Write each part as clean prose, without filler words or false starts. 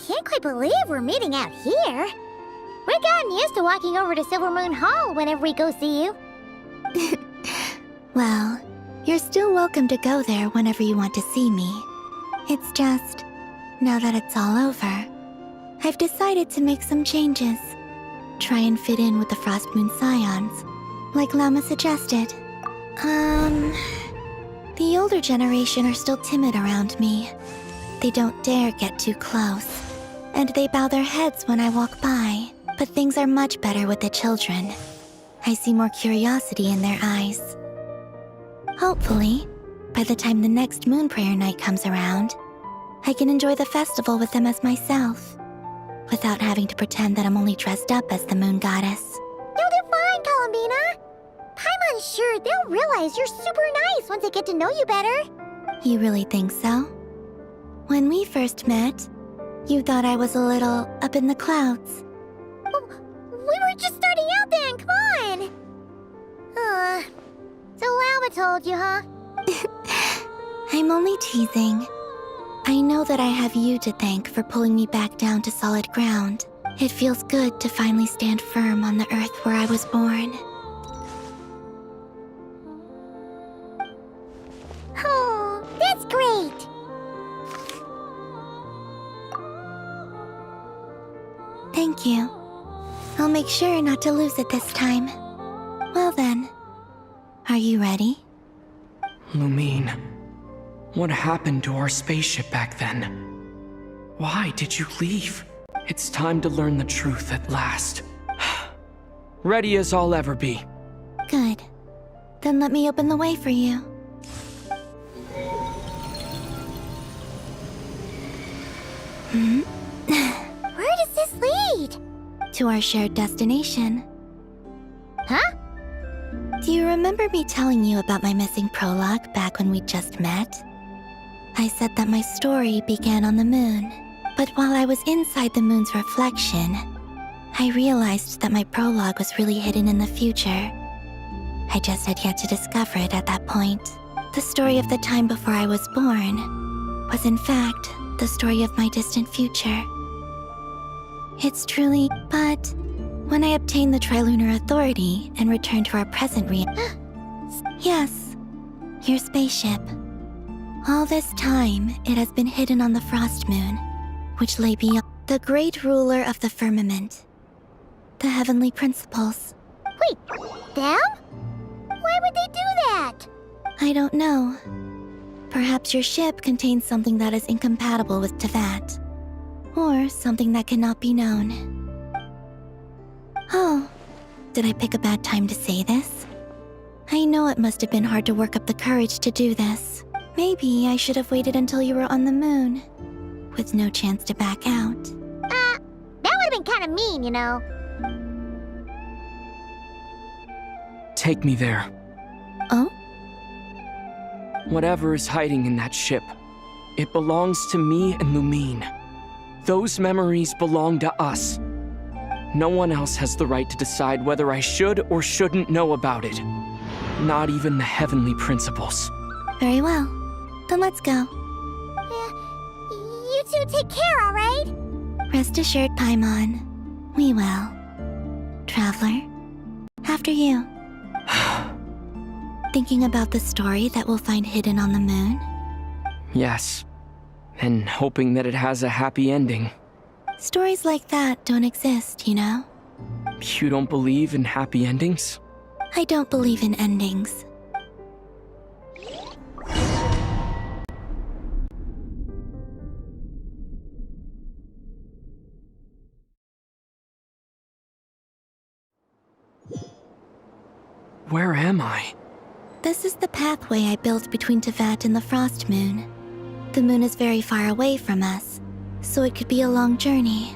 can't quite believe we're meeting out here. We've gotten used to walking over to Silver Moon Hall whenever we go see you. Well, you're still welcome to go there whenever you want to see me. It's just, now that it's all over, I've decided to make some changes. Try and fit in with the Frost Moon Scions, like Llama suggested. The older generation are still timid around me. They don't dare get too close, and they bow their heads when I walk by. But things are much better with the children. I see more curiosity in their eyes. Hopefully, by the time the next Moon Prayer Night comes around, I can enjoy the festival with them as myself, without having to pretend that I'm only dressed up as the Moon Goddess. You'll do fine, Columbina. Paimon's sure they'll realize you're super nice once they get to know you better. You really think so? When we first met, you thought I was a little up in the clouds. We were just starting out then, come on! So Llama told you, huh? I'm only teasing. I know that I have you to thank for pulling me back down to solid ground. It feels good to finally stand firm on the earth where I was born. Oh, that's great! Thank you. I'll make sure not to lose it this time. Well then, are you ready? Lumine, what happened to our spaceship back then? Why did you leave? It's time to learn the truth at last. Ready as I'll ever be. Good. Then let me open the way for you. Where does this lead? To our shared destination. Huh? Do you remember me telling you about my missing prologue back when we just met? I said that my story began on the moon, but while I was inside the moon's reflection, I realized that my prologue was really hidden in the future. I just had yet to discover it at that point. The story of the time before I was born was in fact the story of my distant future. It's truly, but when I obtained the Trilunar Authority and returned to our present Yes, your spaceship. All this time, it has been hidden on the Frost Moon, which lay beyond the great ruler of the firmament, the heavenly principles. Wait, them? Why would they do that? I don't know. Perhaps your ship contains something that is incompatible with Teyvat, or something that cannot be known. Oh, did I pick a bad time to say this? I know it must have been hard to work up the courage to do this. Maybe I should have waited until you were on the moon, with no chance to back out. That would have been kind of mean, you know. Take me there. Oh? Whatever is hiding in that ship, it belongs to me and Lumine. Those memories belong to us. No one else has the right to decide whether I should or shouldn't know about it. Not even the heavenly principles. Very well. Then let's go. You two take care, alright? Rest assured, Paimon. We will. Traveler, after you. Thinking about the story that we'll find hidden on the moon? Yes, and hoping that it has a happy ending. Stories like that don't exist, you know? You don't believe in happy endings? I don't believe in endings. Where am I? This is the pathway I built between Teyvat and the Frost Moon. The moon is very far away from us, so it could be a long journey.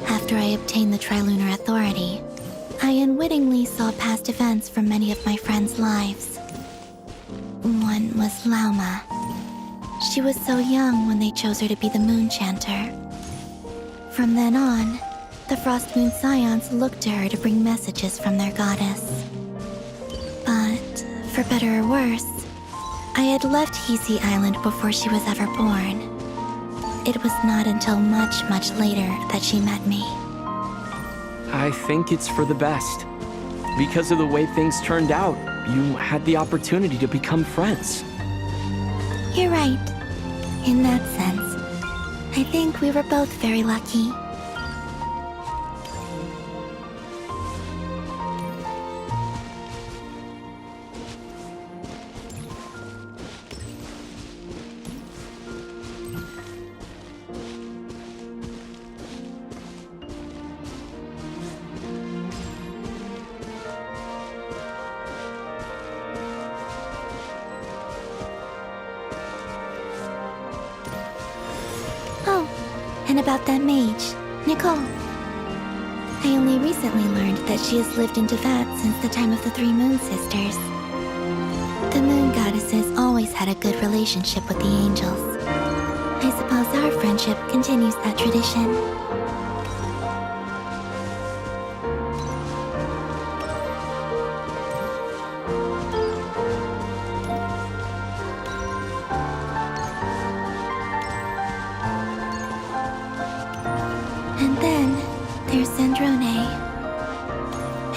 After I obtained the Trilunar Authority, I unwittingly saw past events from many of my friends' lives. one was Lauma. She was so young when they chose her to be the Moon Chanter. From then on, the Frost Moon Scions looked to her to bring messages from their goddess. But, for better or worse, I had left Hisi Island before she was ever born. It was not until much, much later that she met me. I think it's for the best. Because of the way things turned out, you had the opportunity to become friends. You're right. In that sense, I think we were both very lucky. And about that mage, Nicole. I only recently learned that she has lived in Devat since the time of the Three Moon Sisters. The Moon Goddesses always had a good relationship with the angels. I suppose our friendship continues that tradition. And then, there's Zandrone.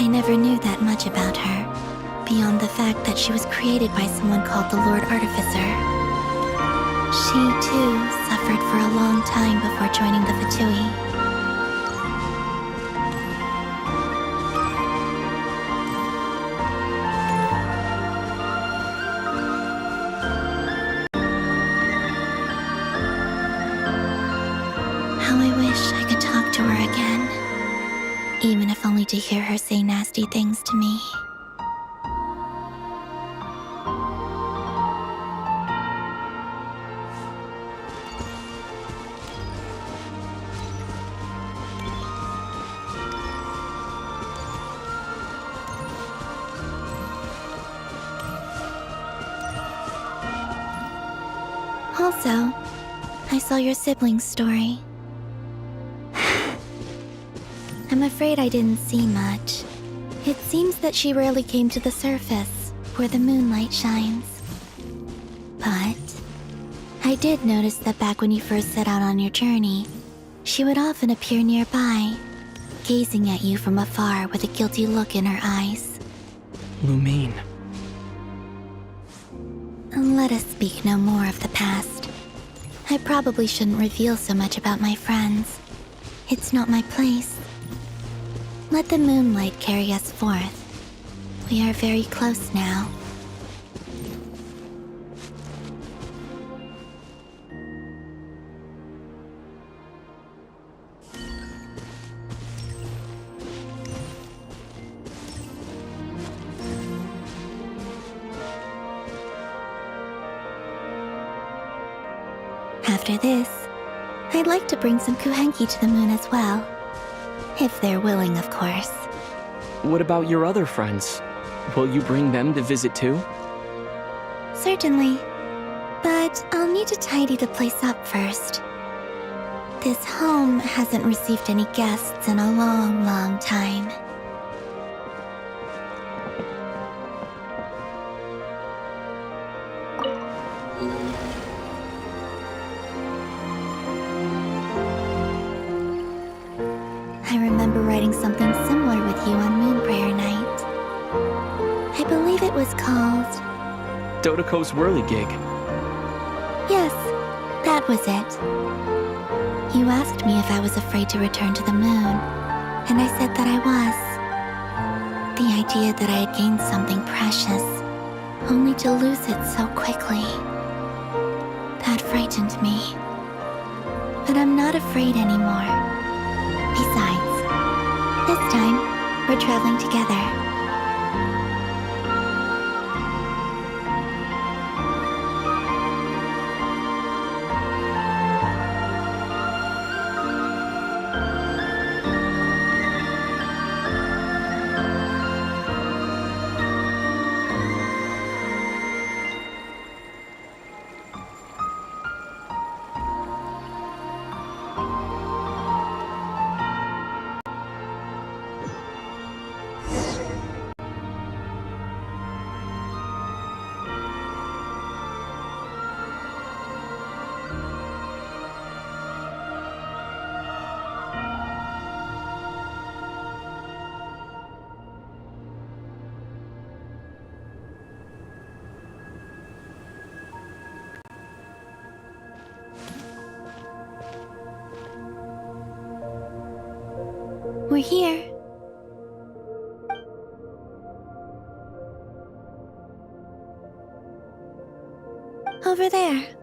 I never knew that much about her, beyond the fact that she was created by someone called the Lord Artificer. She, too, suffered for a long time before joining the Fatui. How I wish I could talk to her again, even if only to hear her say nasty things to me. Also, I saw your sibling's story. I'm afraid I didn't see much. It seems that she rarely came to the surface, where the moonlight shines. But I did notice that back when you first set out on your journey, she would often appear nearby, gazing at you from afar with a guilty look in her eyes. Lumine. Let us speak no more of the past. I probably shouldn't reveal so much about my friends. It's not my place. Let the moonlight carry us forth. We are very close now. After this, I'd like to bring some Kuhenki to the moon as well. If they're willing, of course. What about your other friends? Will you bring them to visit too? Certainly. But I'll need to tidy the place up first. This home hasn't received any guests in a long, long time. I remember writing something similar with you on Moon Prayer Night. I believe it was called... Dodoko's Whirligig. Yes, that was it. You asked me if I was afraid to return to the moon, and I said that I was. The idea that I had gained something precious, only to lose it so quickly. That frightened me. But I'm not afraid anymore. Besides, this time, we're traveling together. We're here. Over there.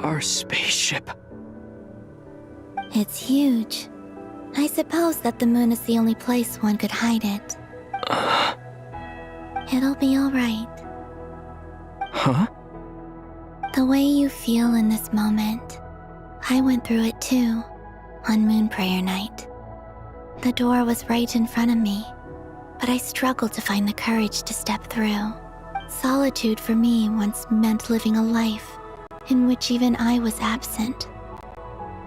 Our spaceship. It's huge. I suppose that the moon is the only place one could hide it. It'll be alright. Huh? The way you feel in this moment, I went through it too, on Moon Prayer Night. The door was right in front of me, but I struggled to find the courage to step through. Solitude for me once meant living a life in which even I was absent.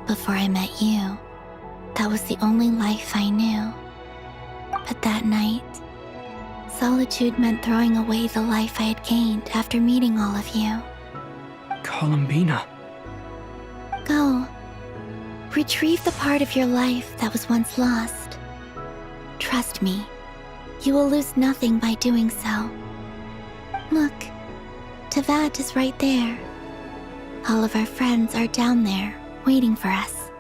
Before I met you, that was the only life I knew. But that night, solitude meant throwing away the life I had gained after meeting all of you. Columbina. Go. Retrieve the part of your life that was once lost. Trust me, you will lose nothing by doing so. Look, Teyvat is right there. All of our friends are down there, waiting for us.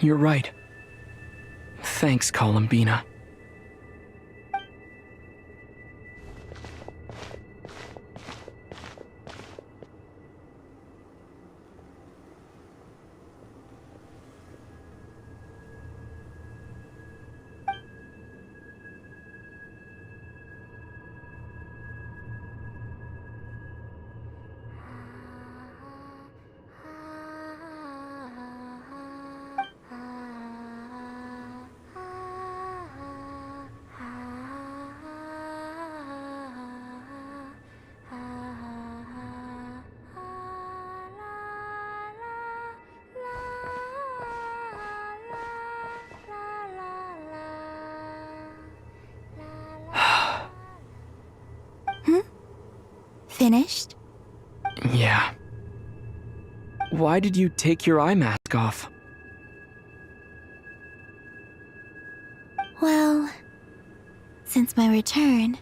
You're right. Thanks, Columbina. Finished? Yeah. Why did you take your eye mask off? Well, since my return,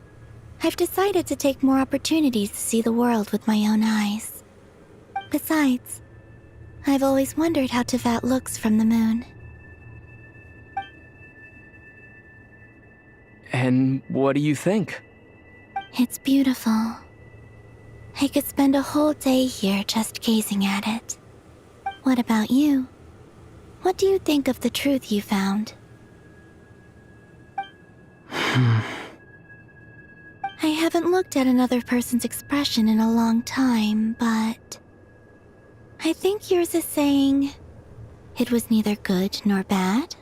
I've decided to take more opportunities to see the world with my own eyes. Besides, I've always wondered how Teyvat looks from the moon. And what do you think? It's beautiful. I could spend a whole day here just gazing at it. What about you? What do you think of the truth you found? I haven't looked at another person's expression in a long time, but I think yours is saying it was neither good nor bad.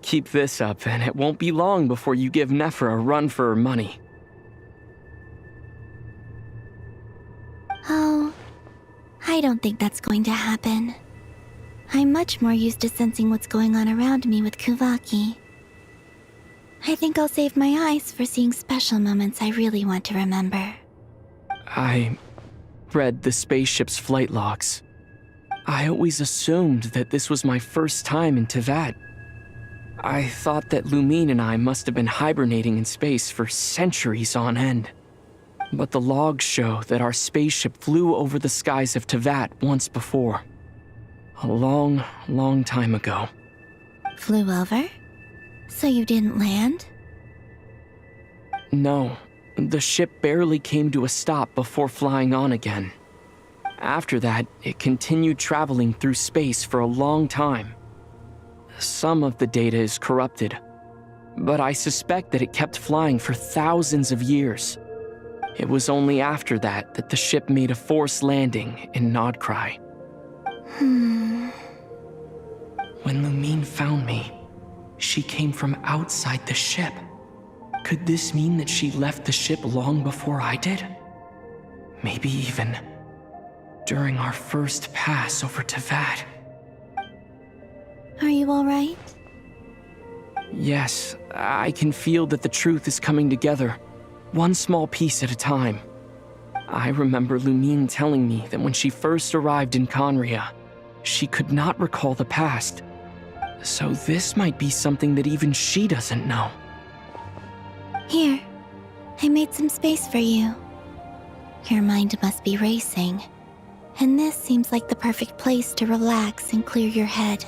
Keep this up, and it won't be long before you give Nephra a run for her money. Oh, I don't think that's going to happen. I'm much more used to sensing what's going on around me with Kuvaki. I think I'll save my eyes for seeing special moments I really want to remember. I read the spaceship's flight logs. I always assumed that this was my first time in Teyvat. I thought that Lumine and I must have been hibernating in space for centuries on end. But the logs show that our spaceship flew over the skies of Teyvat once before. A long, long time ago. Flew over? So you didn't land? No, the ship barely came to a stop before flying on again. After that, it continued traveling through space for a long time. Some of the data is corrupted, but I suspect that it kept flying for thousands of years. It was only after that that the ship made a forced landing in Nodcry. When Lumine found me, she came from outside the ship. Could this mean that she left the ship long before I did? Maybe even during our first pass over Teyvat. Are you all right? Yes, I can feel that the truth is coming together, one small piece at a time. I remember Lumine telling me that when she first arrived in Conria, she could not recall the past. So this might be something that even she doesn't know. Here, I made some space for you. Your mind must be racing, and this seems like the perfect place to relax and clear your head.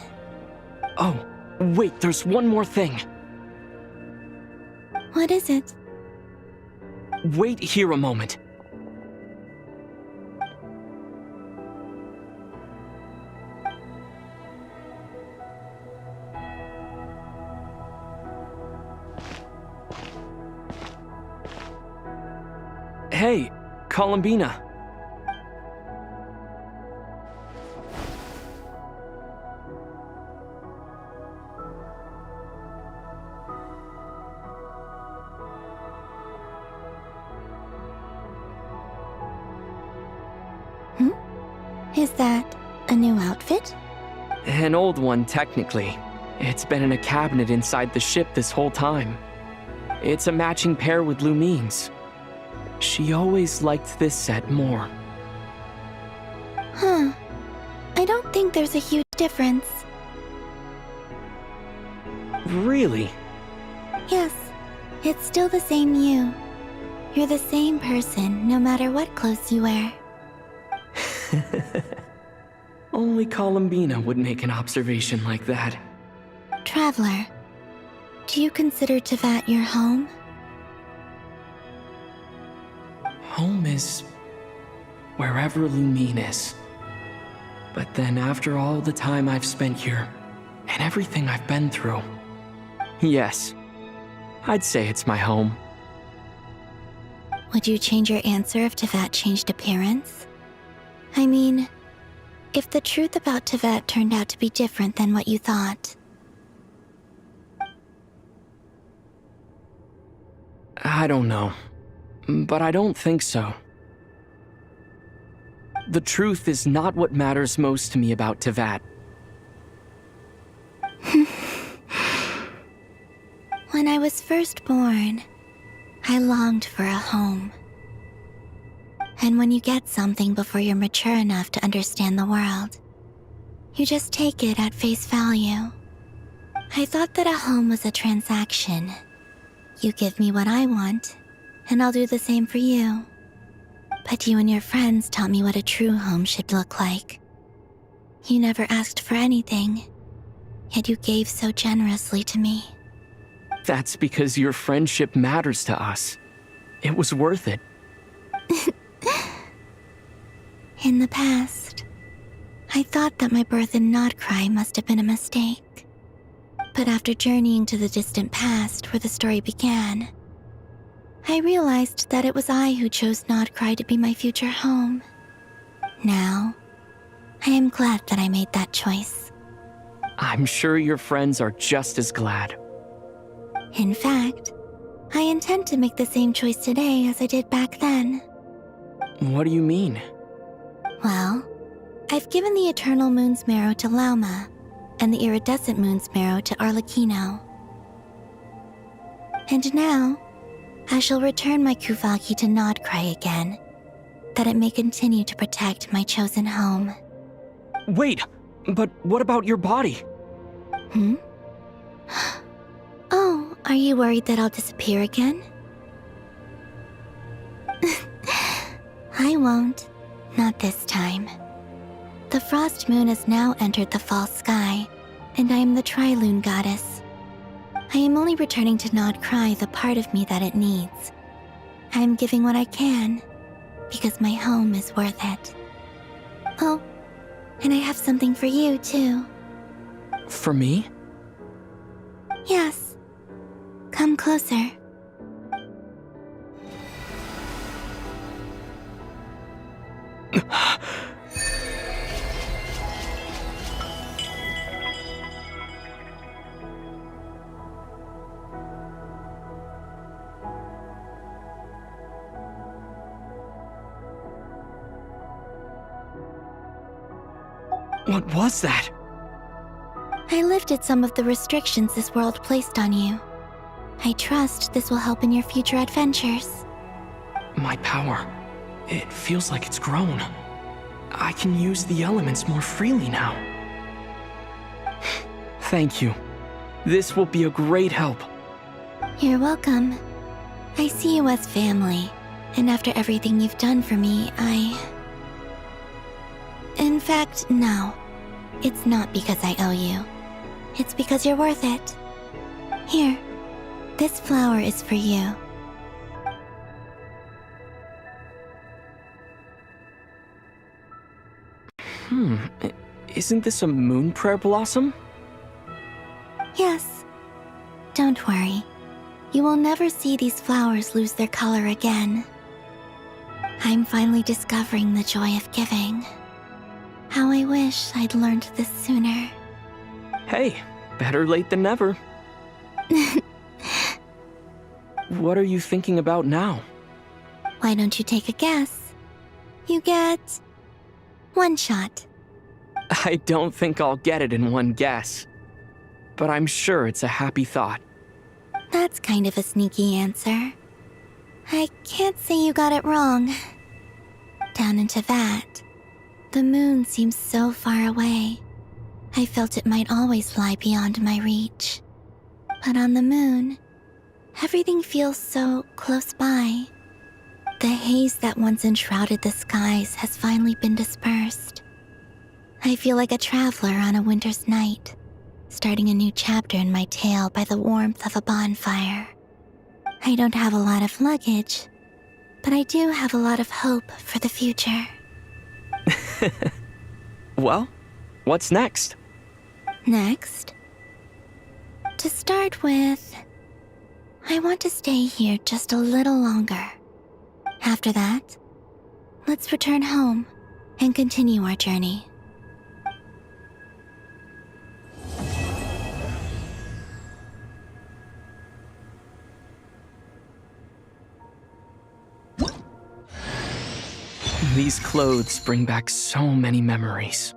Oh, wait, there's one more thing. What is it? Wait here a moment. Hey, Columbina. Is that a new outfit? An old one, technically. It's been in a cabinet inside the ship this whole time. It's a matching pair with Lumine's. She always liked this set more. Huh. I don't think there's a huge difference. Really? Yes, it's still the same you. You're the same person, no matter what clothes you wear. Only Columbina would make an observation like that. Traveler, do you consider Teyvat your home? Home is wherever Lumine is. But then after all the time I've spent here, and everything I've been through, yes, I'd say it's my home. Would you change your answer if Teyvat changed appearance? I mean, if the truth about Teyvat turned out to be different than what you thought. I don't know, but I don't think so. The truth is not what matters most to me about Teyvat. When I was first born, I longed for a home. And when you get something before you're mature enough to understand the world, you just take it at face value. I thought that a home was a transaction. You give me what I want, and I'll do the same for you. But you and your friends taught me what a true home should look like. You never asked for anything, yet you gave so generously to me. That's because your friendship matters to us. It was worth it. In the past, I thought that my birth in Nodcry must have been a mistake. But after journeying to the distant past where the story began, I realized that it was I who chose Nodcry to be my future home. Now, I am glad that I made that choice. I'm sure your friends are just as glad. In fact, I intend to make the same choice today as I did back then. What do you mean? Well, I've given the Eternal Moon's Marrow to Lauma, and the Iridescent Moon's Marrow to Arlecchino. And now, I shall return my Kuvagi to Nodcry again, that it may continue to protect my chosen home. Wait, but what about your body? Oh, are you worried that I'll disappear again? I won't. Not this time. The Frost Moon has now entered the fall sky, and I am the Trilune Goddess. I am only returning to Nodcry the part of me that it needs. I am giving what I can, because my home is worth it. Oh, and I have something for you, too. For me? Yes. Come closer. What was that? I lifted some of the restrictions this world placed on you. I trust this will help in your future adventures. My power. It feels like it's grown. I can use the elements more freely now. Thank you. This will be a great help. You're welcome. I see you as family, and after everything you've done for me, In fact, no. It's not because I owe you. It's because you're worth it. Here, this flower is for you. Isn't this a moon prayer blossom? Yes. Don't worry. You will never see these flowers lose their color again. I'm finally discovering the joy of giving. How I wish I'd learned this sooner. Hey, better late than never. What are you thinking about now? Why don't you take a guess? You get 1 shot. I don't think I'll get it in one guess. But I'm sure it's a happy thought. That's kind of a sneaky answer. I can't say you got it wrong. Down into that, the moon seems so far away. I felt it might always lie beyond my reach. But on the moon, everything feels so close by. The haze that once enshrouded the skies has finally been dispersed. I feel like a traveler on a winter's night, starting a new chapter in my tale by the warmth of a bonfire. I don't have a lot of luggage, but I do have a lot of hope for the future. Well, what's next? Next, to start with, I want to stay here just a little longer. After that, let's return home and continue our journey. These clothes bring back so many memories.